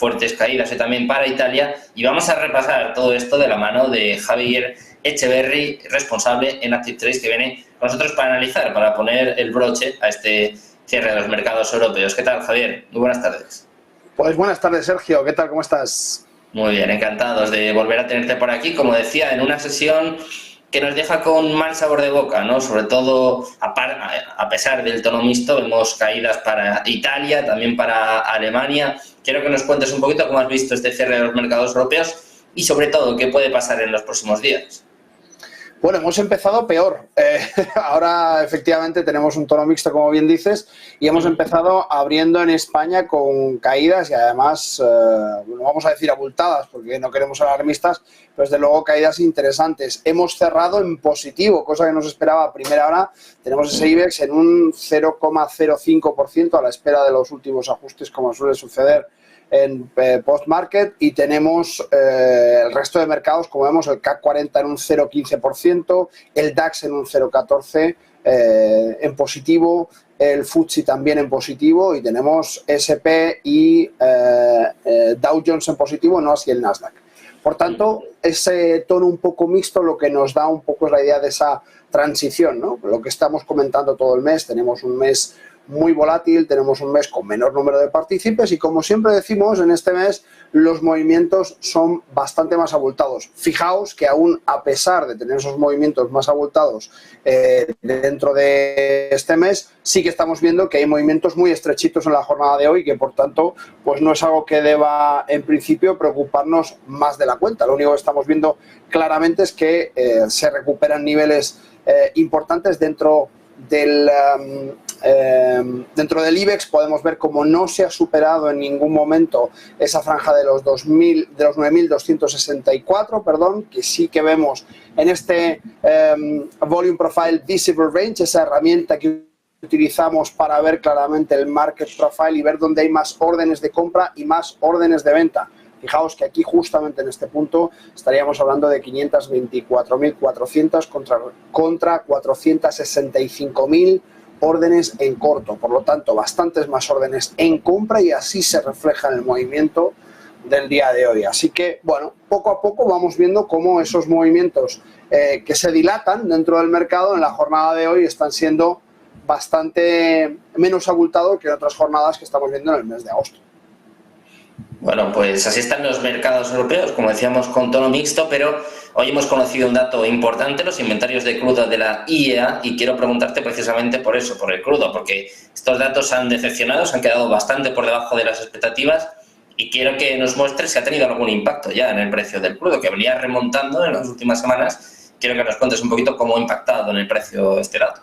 fuertes caídas y también para Italia. Y vamos a repasar todo esto de la mano de Javier Echeverry, responsable en Active Trades, que viene con nosotros para analizar, para poner el broche a este cierre de los mercados europeos. ¿Qué tal, Javier? Muy buenas tardes. Pues buenas tardes, Sergio. ¿Qué tal? ¿Cómo estás? Muy bien, encantados de volver a tenerte por aquí, como decía, en una sesión que nos deja con mal sabor de boca, ¿no? Sobre todo, a pesar del tono mixto, vemos caídas para Italia, también para Alemania. Quiero que nos cuentes un poquito cómo has visto este cierre de los mercados europeos y, sobre todo, qué puede pasar en los próximos días. Bueno, hemos empezado peor. Ahora, efectivamente, tenemos un tono mixto, como bien dices, y hemos empezado abriendo en España con caídas y, además, no vamos a decir abultadas, porque no queremos ser alarmistas, pero, desde luego, caídas interesantes. Hemos cerrado en positivo, cosa que no se esperaba a primera hora. Tenemos ese IBEX en un 0,05% a la espera de los últimos ajustes, como suele suceder en post-market, y tenemos el resto de mercados, como vemos, el CAC 40 en un 0,15%, el DAX en un 0,14% en positivo, el FTSE también en positivo, y tenemos SP y Dow Jones en positivo, no así el Nasdaq. Por tanto, ese tono un poco mixto lo que nos da un poco es la idea de esa transición, ¿no? Lo que estamos comentando todo el mes. Tenemos un mes muy volátil, tenemos un mes con menor número de partícipes y, como siempre decimos, en este mes los movimientos son bastante más abultados. Fijaos que aún a pesar de tener esos movimientos más abultados dentro de este mes, sí que estamos viendo que hay movimientos muy estrechitos en la jornada de hoy, que por tanto pues no es algo que deba en principio preocuparnos más de la cuenta. Lo único que estamos viendo claramente es que se recuperan niveles importantes dentro del IBEX. Podemos ver cómo no se ha superado en ningún momento esa franja de los 9.264, que sí que vemos en este Volume Profile Visible Range, esa herramienta que utilizamos para ver claramente el Market Profile y ver dónde hay más órdenes de compra y más órdenes de venta. Fijaos que aquí, justamente en este punto, estaríamos hablando de 524.400 contra 465.000 órdenes en corto. Por lo tanto, bastantes más órdenes en compra, y así se refleja en el movimiento del día de hoy. Así que, bueno, poco a poco vamos viendo cómo esos movimientos que se dilatan dentro del mercado en la jornada de hoy están siendo bastante menos abultados que en otras jornadas que estamos viendo en el mes de agosto. Bueno, pues así están los mercados europeos, como decíamos, con tono mixto, pero hoy hemos conocido un dato importante, los inventarios de crudo de la IEA, y quiero preguntarte precisamente por eso, por el crudo, porque estos datos han decepcionado, se han quedado bastante por debajo de las expectativas, y quiero que nos muestres si ha tenido algún impacto ya en el precio del crudo, que venía remontando en las últimas semanas. Quiero que nos cuentes un poquito cómo ha impactado en el precio este dato.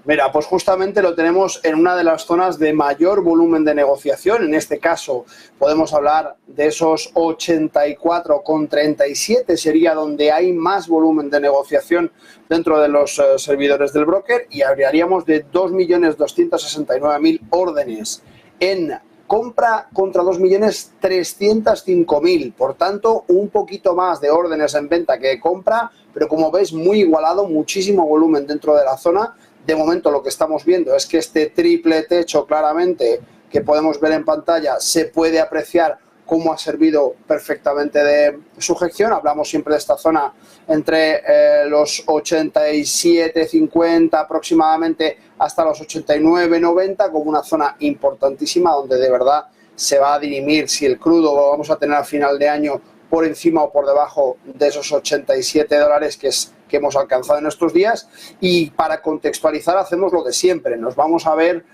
Mira, pues justamente lo tenemos en una de las zonas de mayor volumen de negociación. En este caso podemos hablar de esos 84,37, sería donde hay más volumen de negociación dentro de los servidores del broker, y hablaríamos de 2.269.000 órdenes en compra contra 2.305.000. Por tanto, un poquito más de órdenes en venta que de compra, pero, como veis, muy igualado, muchísimo volumen dentro de la zona. De momento lo que estamos viendo es que este triple techo, claramente, que podemos ver en pantalla, se puede apreciar cómo ha servido perfectamente de sujeción. Hablamos siempre de esta zona entre los 87,50 aproximadamente hasta los 89,90 como una zona importantísima, donde de verdad se va a dirimir si el crudo lo vamos a tener a final de año por encima o por debajo de esos $87 que hemos alcanzado en estos días. Y para contextualizar, hacemos lo de siempre. Nos vamos a ver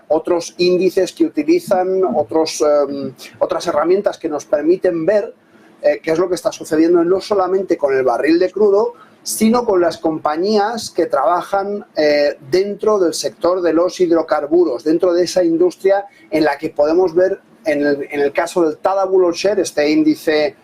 otros índices que utilizan otras herramientas que nos permiten ver qué es lo que está sucediendo no solamente con el barril de crudo, sino con las compañías que trabajan dentro del sector de los hidrocarburos, dentro de esa industria en la que podemos ver, en el caso del Tadawul All-Share, este índice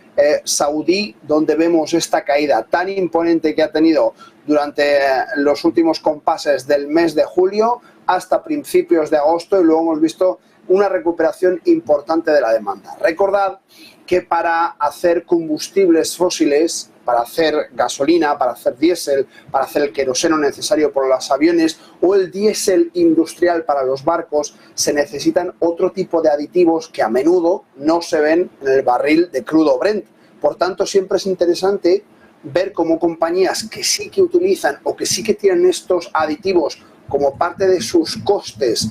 saudí, donde vemos esta caída tan imponente que ha tenido durante los últimos compases del mes de julio hasta principios de agosto, y luego hemos visto una recuperación importante de la demanda. Recordad que para hacer combustibles fósiles, para hacer gasolina, para hacer diésel, para hacer el queroseno necesario por los aviones o el diésel industrial para los barcos, se necesitan otro tipo de aditivos que a menudo no se ven en el barril de crudo Brent. Por tanto, siempre es interesante ver cómo compañías que sí que utilizan o que sí que tienen estos aditivos como parte de sus costes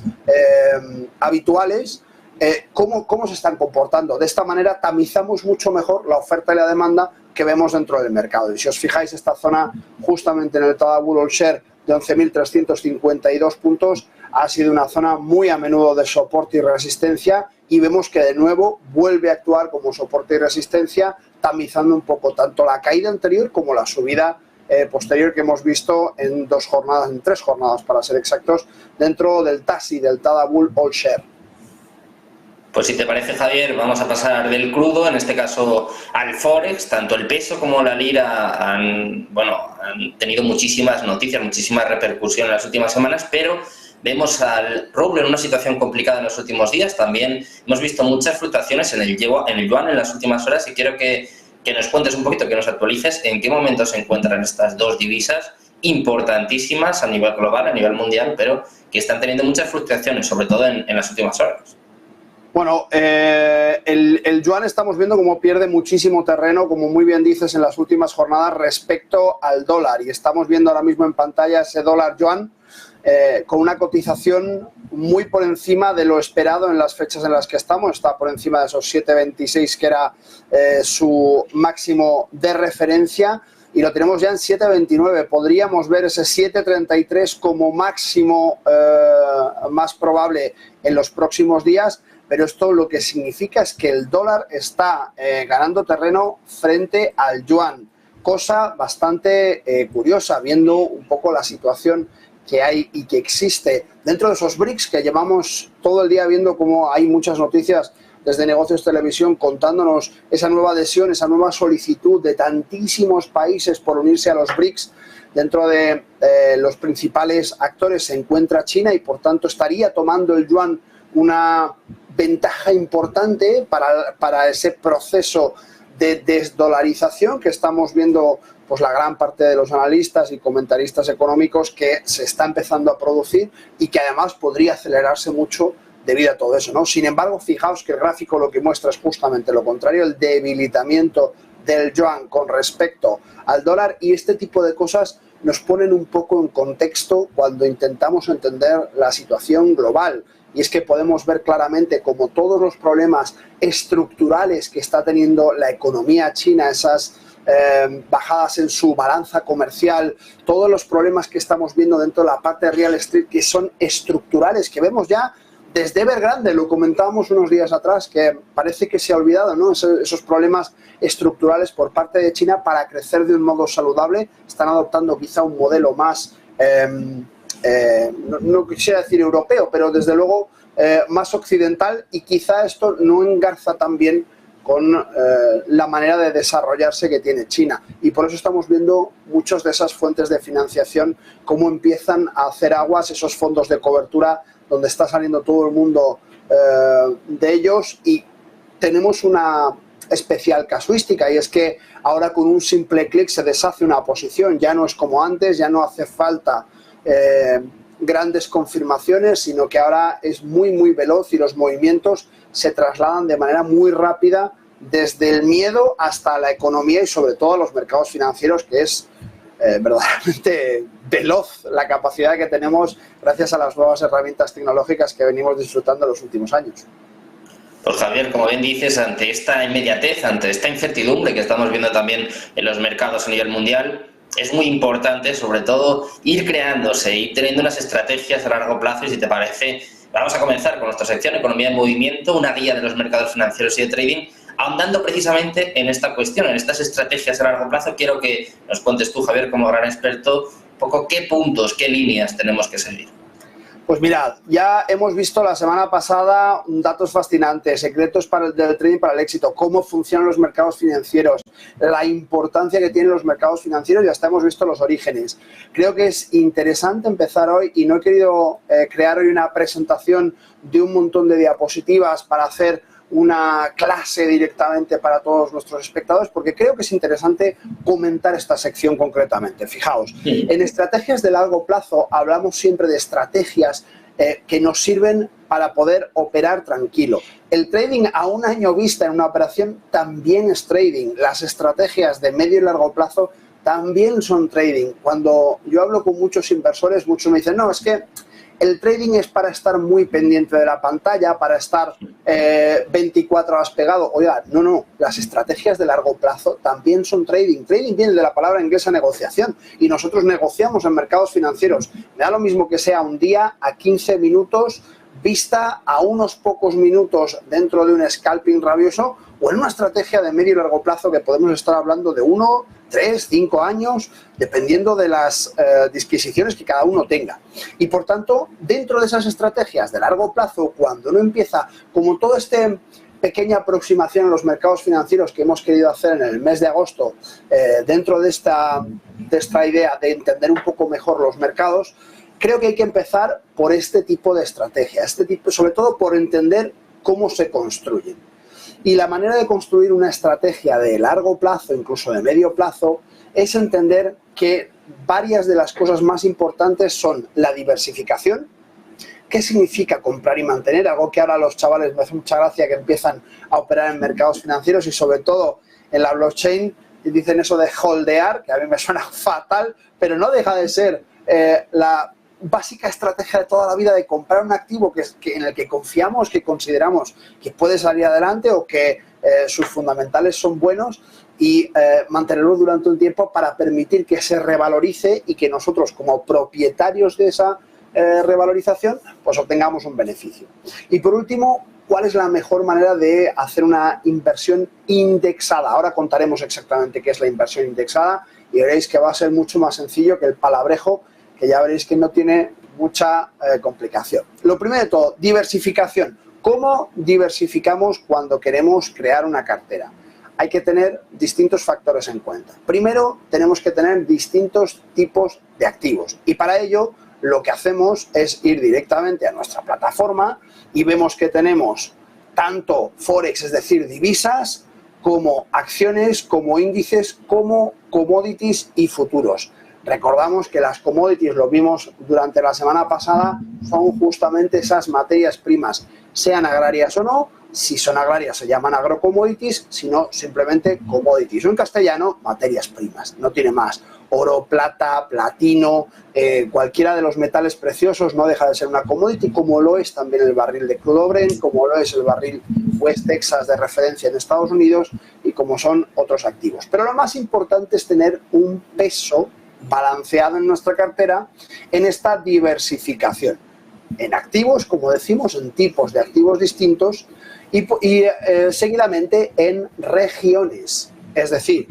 habituales, cómo se están comportando. De esta manera tamizamos mucho mejor la oferta y la demanda que vemos dentro del mercado. Y si os fijáis, esta zona justamente en el Tadawul All Share de 11.352 puntos ha sido una zona muy a menudo de soporte y resistencia, y vemos que de nuevo vuelve a actuar como soporte y resistencia, tamizando un poco tanto la caída anterior como la subida posterior que hemos visto en tres jornadas para ser exactos, dentro del TASI, del Tadawul All Share. Pues si te parece, Javier, vamos a pasar del crudo, en este caso al Forex. Tanto el peso como la lira han tenido muchísimas noticias, muchísima repercusión en las últimas semanas, pero vemos al rublo en una situación complicada en los últimos días. También hemos visto muchas fluctuaciones en el yuan en las últimas horas, y quiero que nos cuentes un poquito, que nos actualices en qué momento se encuentran estas dos divisas importantísimas a nivel global, a nivel mundial, pero que están teniendo muchas fluctuaciones, sobre todo en las últimas horas. Bueno, el yuan estamos viendo cómo pierde muchísimo terreno, como muy bien dices, en las últimas jornadas respecto al dólar. Y estamos viendo ahora mismo en pantalla ese dólar yuan con una cotización muy por encima de lo esperado en las fechas en las que estamos. Está por encima de esos 7,26 que era su máximo de referencia, y lo tenemos ya en 7,29. Podríamos ver ese 7,33 como máximo más probable en los próximos días, pero esto lo que significa es que el dólar está ganando terreno frente al yuan, cosa bastante curiosa, viendo un poco la situación que hay y que existe dentro de esos BRICS, que llevamos todo el día viendo cómo hay muchas noticias desde Negocios Televisión contándonos esa nueva adhesión, esa nueva solicitud de tantísimos países por unirse a los BRICS. Dentro de los principales actores se encuentra China, y por tanto estaría tomando el yuan una ventaja importante para ese proceso de desdolarización que estamos viendo, pues la gran parte de los analistas y comentaristas económicos, que se está empezando a producir y que además podría acelerarse mucho debido a todo eso, ¿no? Sin embargo, fijaos que el gráfico lo que muestra es justamente lo contrario, el debilitamiento del yuan con respecto al dólar, y este tipo de cosas nos ponen un poco en contexto cuando intentamos entender la situación global. Y es que podemos ver claramente cómo todos los problemas estructurales que está teniendo la economía china, esas bajadas en su balanza comercial, todos los problemas que estamos viendo dentro de la parte de real estate, que son estructurales, que vemos ya desde Evergrande, lo comentábamos unos días atrás, que parece que se ha olvidado, ¿no? Esos problemas estructurales por parte de China para crecer de un modo saludable. Están adoptando quizá un modelo más, no quisiera decir europeo, pero desde luego más occidental, y quizá esto no engarza tan bien con la manera de desarrollarse que tiene China. Y por eso estamos viendo muchas de esas fuentes de financiación cómo empiezan a hacer aguas, esos fondos de cobertura donde está saliendo todo el mundo de ellos. Y tenemos una especial casuística, y es que ahora con un simple clic se deshace una posición. Ya no es como antes, ya no hace falta grandes confirmaciones, sino que ahora es muy veloz, y los movimientos se trasladan de manera muy rápida desde el miedo hasta la economía y sobre todo a los mercados financieros, que es verdaderamente veloz la capacidad que tenemos gracias a las nuevas herramientas tecnológicas que venimos disfrutando en los últimos años. Pues Javier, como bien dices, ante esta inmediatez, ante esta incertidumbre que estamos viendo también en los mercados a nivel mundial, es muy importante, sobre todo, ir creándose y teniendo unas estrategias a largo plazo. Y si te parece, vamos a comenzar con nuestra sección Economía en Movimiento, una guía de los mercados financieros y de trading, ahondando precisamente en esta cuestión, en estas estrategias a largo plazo. Quiero que nos cuentes tú, Javier, como gran experto, un poco qué puntos, qué líneas tenemos que seguir. Pues mirad, ya hemos visto la semana pasada datos fascinantes, secretos del trading para el éxito, cómo funcionan los mercados financieros, la importancia que tienen los mercados financieros, y hasta hemos visto los orígenes. Creo que es interesante empezar hoy, y no he querido crear hoy una presentación de un montón de diapositivas para hacer una clase directamente para todos nuestros espectadores, porque creo que es interesante comentar esta sección concretamente. Fijaos, en estrategias de largo plazo hablamos siempre de estrategias que nos sirven para poder operar tranquilo. El trading a un año vista en una operación también es trading. Las estrategias de medio y largo plazo también son trading. Cuando yo hablo con muchos inversores, muchos me dicen, no, es que el trading es para estar muy pendiente de la pantalla, para estar 24 horas pegado. Oiga, no, las estrategias de largo plazo también son trading. Trading viene de la palabra inglesa negociación y nosotros negociamos en mercados financieros. Me da lo mismo que sea un día a 15 minutos vista a unos pocos minutos dentro de un scalping rabioso o en una estrategia de medio y largo plazo que podemos estar hablando de 1, 3, 5 años, dependiendo de las disquisiciones que cada uno tenga. Y por tanto, dentro de esas estrategias de largo plazo, cuando uno empieza, como todo este pequeña aproximación a los mercados financieros que hemos querido hacer en el mes de agosto, dentro de esta idea de entender un poco mejor los mercados, creo que hay que empezar por este tipo de estrategia, sobre todo por entender cómo se construyen. Y la manera de construir una estrategia de largo plazo, incluso de medio plazo, es entender que varias de las cosas más importantes son la diversificación. ¿Qué significa comprar y mantener? Algo que ahora a los chavales me hace mucha gracia que empiezan a operar en mercados financieros y sobre todo en la blockchain, y dicen eso de holdear, que a mí me suena fatal, pero no deja de ser la básica estrategia de toda la vida de comprar un activo en el que confiamos, que consideramos que puede salir adelante o que sus fundamentales son buenos y mantenerlo durante un tiempo para permitir que se revalorice y que nosotros como propietarios de esa revalorización pues obtengamos un beneficio. Y por último, ¿cuál es la mejor manera de hacer una inversión indexada? Ahora contaremos exactamente qué es la inversión indexada y veréis que va a ser mucho más sencillo que el palabrejo, que ya veréis que no tiene mucha complicación. Lo primero de todo, diversificación. ¿Cómo diversificamos cuando queremos crear una cartera? Hay que tener distintos factores en cuenta. Primero, tenemos que tener distintos tipos de activos y para ello lo que hacemos es ir directamente a nuestra plataforma y vemos que tenemos tanto Forex, es decir, divisas, como acciones, como índices, como commodities y futuros. Recordamos que las commodities, lo vimos durante la semana pasada, son justamente esas materias primas, sean agrarias o no. Si son agrarias se llaman agrocommodities, si no, simplemente commodities. O en castellano, materias primas, no tiene más. Oro, plata, platino, cualquiera de los metales preciosos no deja de ser una commodity, como lo es también el barril de crudo Brent, como lo es el barril West Texas de referencia en Estados Unidos y como son otros activos. Pero lo más importante es tener un peso balanceado en nuestra cartera en esta diversificación en activos, como decimos, en tipos de activos distintos y seguidamente en regiones. Es decir,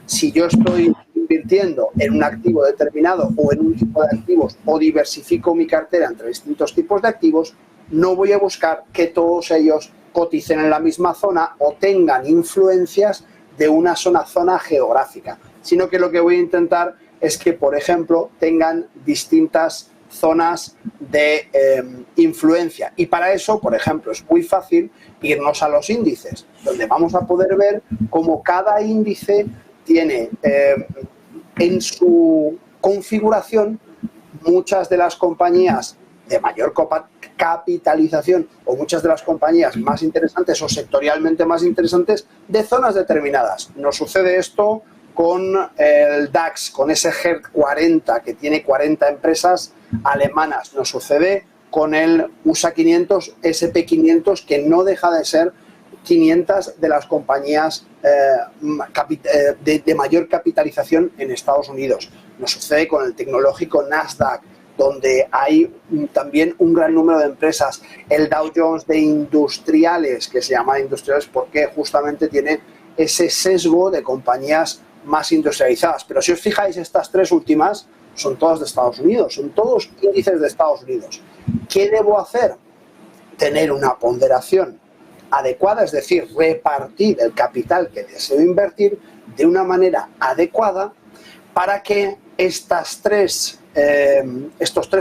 si yo estoy invirtiendo en un activo determinado o en un tipo de activos o diversifico mi cartera entre distintos tipos de activos, no voy a buscar que todos ellos coticen en la misma zona o tengan influencias de una zona geográfica, sino que lo que voy a intentar es que, por ejemplo, tengan distintas zonas de influencia. Y para eso, por ejemplo, es muy fácil irnos a los índices, donde vamos a poder ver cómo cada índice tiene en su configuración muchas de las compañías de mayor capitalización o muchas de las compañías más interesantes o sectorialmente más interesantes de zonas determinadas. Nos sucede esto con el DAX, con ese GERT 40 que tiene 40 empresas alemanas. Nos sucede con el USA 500, SP 500, que no deja de ser 500 de las compañías de mayor capitalización en Estados Unidos. Nos sucede con el tecnológico Nasdaq, donde hay también un gran número de empresas. El Dow Jones de industriales, que se llama industriales porque justamente tiene ese sesgo de compañías más industrializadas. Pero si os fijáis, estas tres últimas son todas de Estados Unidos, son todos índices de Estados Unidos. ¿Qué debo hacer? Tener una ponderación adecuada, es decir, repartir el capital que deseo invertir de una manera adecuada para que estos tres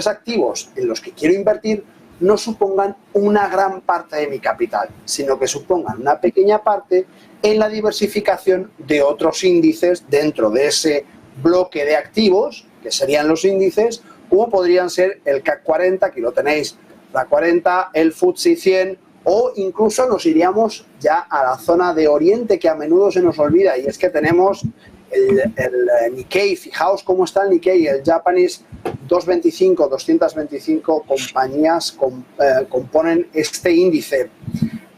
activos en los que quiero invertir no supongan una gran parte de mi capital, sino que supongan una pequeña parte en la diversificación de otros índices dentro de ese bloque de activos, que serían los índices, como podrían ser el CAC 40, aquí lo tenéis, la 40, el FTSE 100, o incluso nos iríamos ya a la zona de Oriente, que a menudo se nos olvida, y es que tenemos el Nikkei. Fijaos cómo está el Nikkei, el Japanese 225 compañías componen este índice.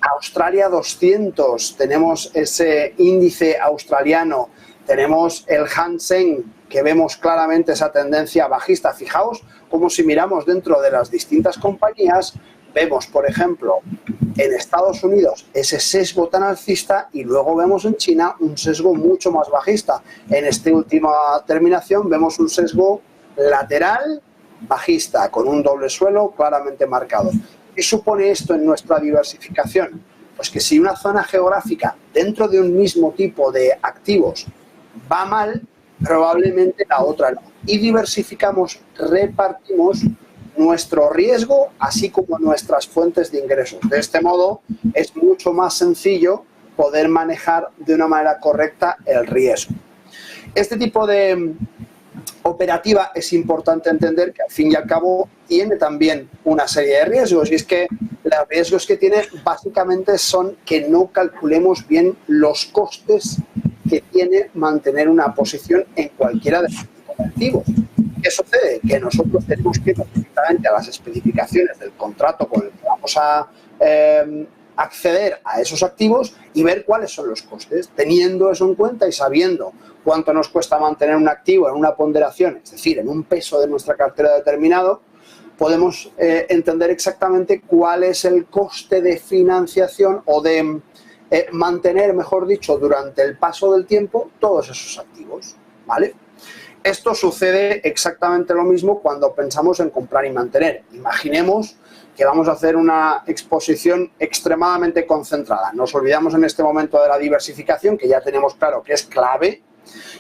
Australia 200, tenemos ese índice australiano, tenemos el Hang Seng, que vemos claramente esa tendencia bajista. Fijaos como si miramos dentro de las distintas compañías, vemos, por ejemplo, en Estados Unidos ese sesgo tan alcista y luego vemos en China un sesgo mucho más bajista. En esta última terminación vemos un sesgo lateral bajista con un doble suelo claramente marcado. ¿Qué supone esto en nuestra diversificación? Pues que si una zona geográfica dentro de un mismo tipo de activos va mal, probablemente la otra no. Y diversificamos, repartimos nuestro riesgo, así como nuestras fuentes de ingresos. De este modo, es mucho más sencillo poder manejar de una manera correcta el riesgo. Este tipo de operativa es importante entender que al fin y al cabo tiene también una serie de riesgos, y es que los riesgos que tiene básicamente son que no calculemos bien los costes que tiene mantener una posición en cualquiera de los tipos de activos. ¿Qué sucede? Que nosotros tenemos que ir directamente a las especificaciones del contrato con el que vamos a acceder a esos activos y ver cuáles son los costes. Teniendo eso en cuenta y sabiendo cuánto nos cuesta mantener un activo en una ponderación, es decir, en un peso de nuestra cartera determinado, podemos entender exactamente cuál es el coste de financiación o de mantener, mejor dicho, durante el paso del tiempo todos esos activos, ¿vale? Esto sucede exactamente lo mismo cuando pensamos en comprar y mantener. Imaginemos que vamos a hacer una exposición extremadamente concentrada. Nos olvidamos en este momento de la diversificación, que ya tenemos claro que es clave,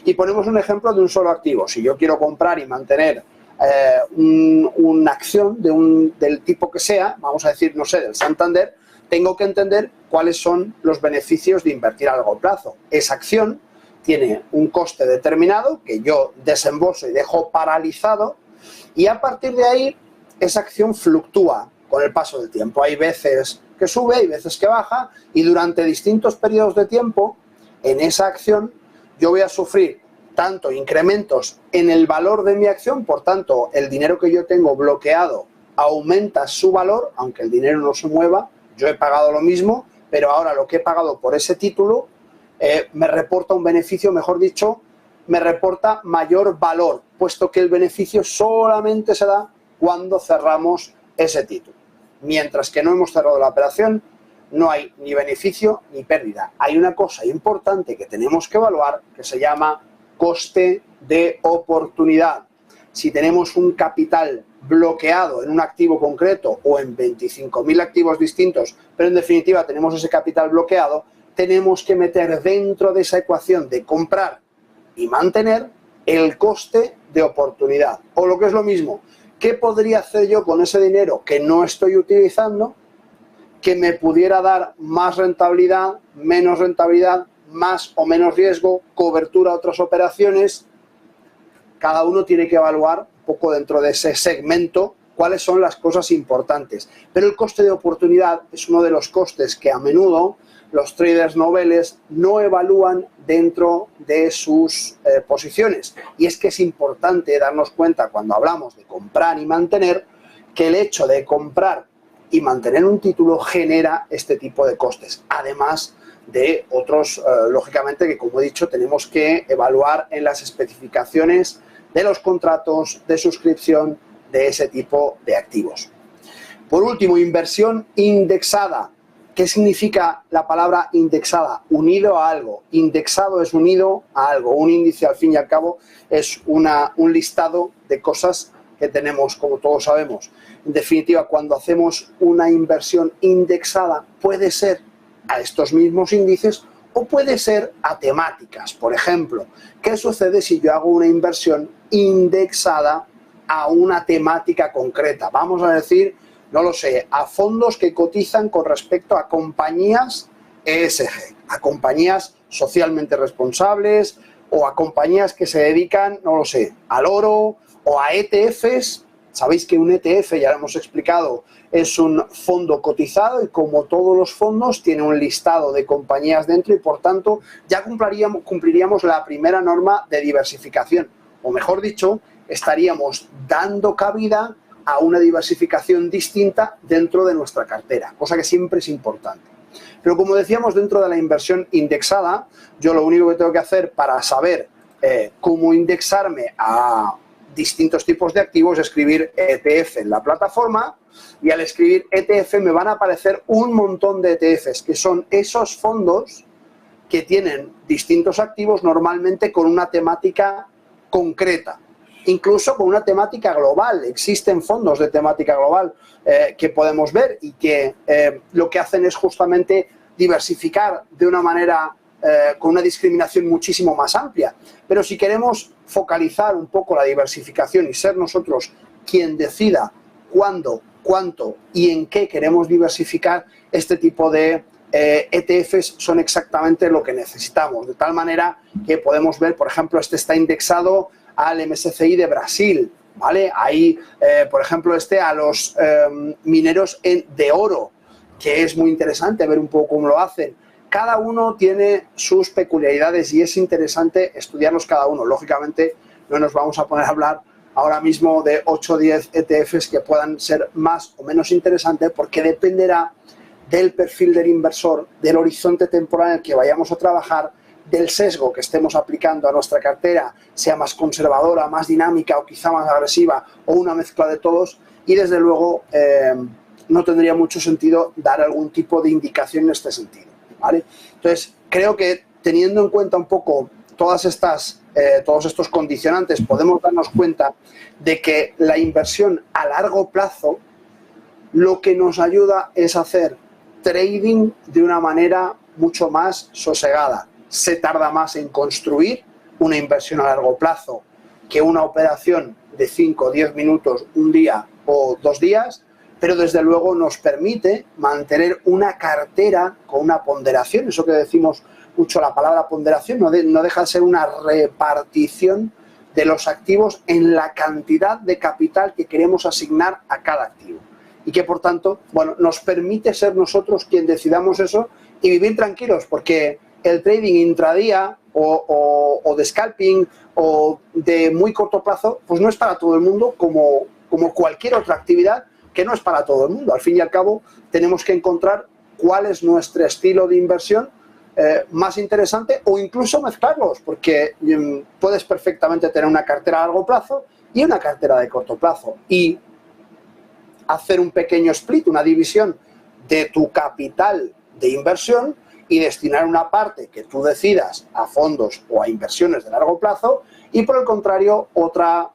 y ponemos un ejemplo de un solo activo. Si yo quiero comprar y mantener una acción del tipo que sea, vamos a decir, no sé, del Santander, tengo que entender cuáles son los beneficios de invertir a largo plazo. Esa acción tiene un coste determinado que yo desembolso y dejo paralizado, y a partir de ahí esa acción fluctúa con el paso del tiempo. Hay veces que sube, hay veces que baja, y durante distintos periodos de tiempo en esa acción yo voy a sufrir tanto incrementos en el valor de mi acción, por tanto el dinero que yo tengo bloqueado aumenta su valor, aunque el dinero no se mueva, yo he pagado lo mismo, pero ahora lo que he pagado por ese título me reporta un beneficio, mejor dicho, me reporta mayor valor, puesto que el beneficio solamente se da cuando cerramos ese título. Mientras que no hemos cerrado la operación, no hay ni beneficio ni pérdida. Hay una cosa importante que tenemos que evaluar que se llama coste de oportunidad. Si tenemos un capital bloqueado en un activo concreto o en 25.000 activos distintos, pero en definitiva tenemos ese capital bloqueado, tenemos que meter dentro de esa ecuación de comprar y mantener el coste de oportunidad. O lo que es lo mismo, ¿qué podría hacer yo con ese dinero que no estoy utilizando que me pudiera dar más rentabilidad, menos rentabilidad, más o menos riesgo, cobertura a otras operaciones? Cada uno tiene que evaluar un poco dentro de ese segmento cuáles son las cosas importantes. Pero el coste de oportunidad es uno de los costes que a menudo los traders noveles no evalúan dentro de sus posiciones. Y es que es importante darnos cuenta cuando hablamos de comprar y mantener que el hecho de comprar y mantener un título genera este tipo de costes. Además de otros, lógicamente, que como he dicho, tenemos que evaluar en las especificaciones de los contratos de suscripción de ese tipo de activos. Por último, inversión indexada. ¿Qué significa la palabra indexada? Unido a algo. Indexado es unido a algo. Un índice, al fin y al cabo, es un listado de cosas que tenemos, como todos sabemos. En definitiva, cuando hacemos una inversión indexada, puede ser a estos mismos índices o puede ser a temáticas. Por ejemplo, ¿qué sucede si yo hago una inversión indexada a una temática concreta? Vamos a decir, no lo sé, a fondos que cotizan con respecto a compañías ESG, a compañías socialmente responsables o a compañías que se dedican, no lo sé, al oro o a ETFs. Sabéis que un ETF, ya lo hemos explicado, es un fondo cotizado y como todos los fondos tiene un listado de compañías dentro y por tanto ya cumpliríamos la primera norma de diversificación. O mejor dicho, estaríamos dando cabida a una diversificación distinta dentro de nuestra cartera, cosa que siempre es importante. Pero como decíamos, dentro de la inversión indexada, yo lo único que tengo que hacer para saber cómo indexarme a distintos tipos de activos es escribir ETF en la plataforma y al escribir ETF me van a aparecer un montón de ETFs, que son esos fondos que tienen distintos activos normalmente con una temática concreta, incluso con una temática global. Existen fondos de temática global que podemos ver y que lo que hacen es justamente diversificar de una manera con una discriminación muchísimo más amplia. Pero si queremos focalizar un poco la diversificación y ser nosotros quien decida cuándo, cuánto y en qué queremos diversificar, este tipo de ETFs son exactamente lo que necesitamos. De tal manera que podemos ver, por ejemplo, este está indexado al MSCI de Brasil, ¿vale? Ahí, por ejemplo, a los mineros de oro, que es muy interesante ver un poco cómo lo hacen. Cada uno tiene sus peculiaridades y es interesante estudiarlos cada uno. Lógicamente, no nos vamos a poner a hablar ahora mismo de 8 o 10 ETFs que puedan ser más o menos interesantes porque dependerá del perfil del inversor, del horizonte temporal en el que vayamos a trabajar, del sesgo que estemos aplicando a nuestra cartera, sea más conservadora, más dinámica o quizá más agresiva o una mezcla de todos y desde luego no tendría mucho sentido dar algún tipo de indicación en este sentido, ¿vale? Entonces, creo que teniendo en cuenta un poco todos estos condicionantes, podemos darnos cuenta de que la inversión a largo plazo lo que nos ayuda es hacer trading de una manera mucho más sosegada. Se tarda más en construir una inversión a largo plazo que una operación de 5 o 10 minutos, un día o 2 días, pero desde luego nos permite mantener una cartera con una ponderación. Eso que decimos mucho, la palabra ponderación, no deja de ser una repartición de los activos en la cantidad de capital que queremos asignar a cada activo. Y que, por tanto, bueno, nos permite ser nosotros quien decidamos eso y vivir tranquilos, porque el trading intradía o de scalping o de muy corto plazo, pues no es para todo el mundo como cualquier otra actividad que no es para todo el mundo. Al fin y al cabo, tenemos que encontrar cuál es nuestro estilo de inversión más interesante o incluso mezclarlos, porque puedes perfectamente tener una cartera a largo plazo y una cartera de corto plazo y hacer un pequeño split, una división de tu capital de inversión y destinar una parte que tú decidas a fondos o a inversiones de largo plazo y, por el contrario, otra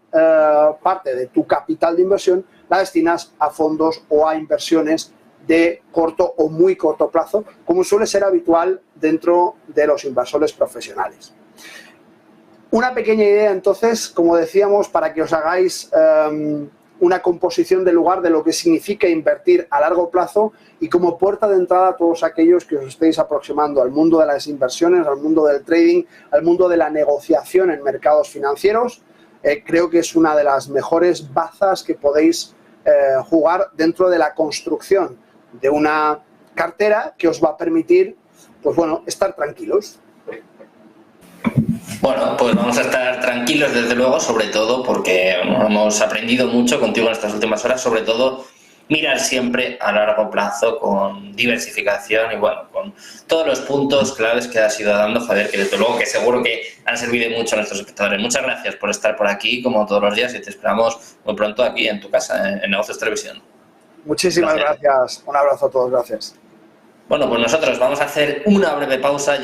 parte de tu capital de inversión la destinas a fondos o a inversiones de corto o muy corto plazo, como suele ser habitual dentro de los inversores profesionales. Una pequeña idea, entonces, como decíamos, para que os hagáis una composición del lugar de lo que significa invertir a largo plazo y como puerta de entrada a todos aquellos que os estéis aproximando al mundo de las inversiones, al mundo del trading, al mundo de la negociación en mercados financieros. Creo que es una de las mejores bazas que podéis jugar dentro de la construcción de una cartera que os va a permitir, pues bueno, estar tranquilos. Bueno, pues vamos a estar tranquilos desde luego, sobre todo porque hemos aprendido mucho contigo en estas últimas horas, sobre todo mirar siempre a largo plazo con diversificación y bueno, con todos los puntos claves que has ido dando, Javier, que desde luego que seguro que han servido mucho a nuestros espectadores. Muchas gracias por estar por aquí como todos los días y te esperamos muy pronto aquí en tu casa en Negocios Televisión. Muchísimas gracias. Un abrazo a todos, gracias. Bueno, pues nosotros vamos a hacer una breve pausa.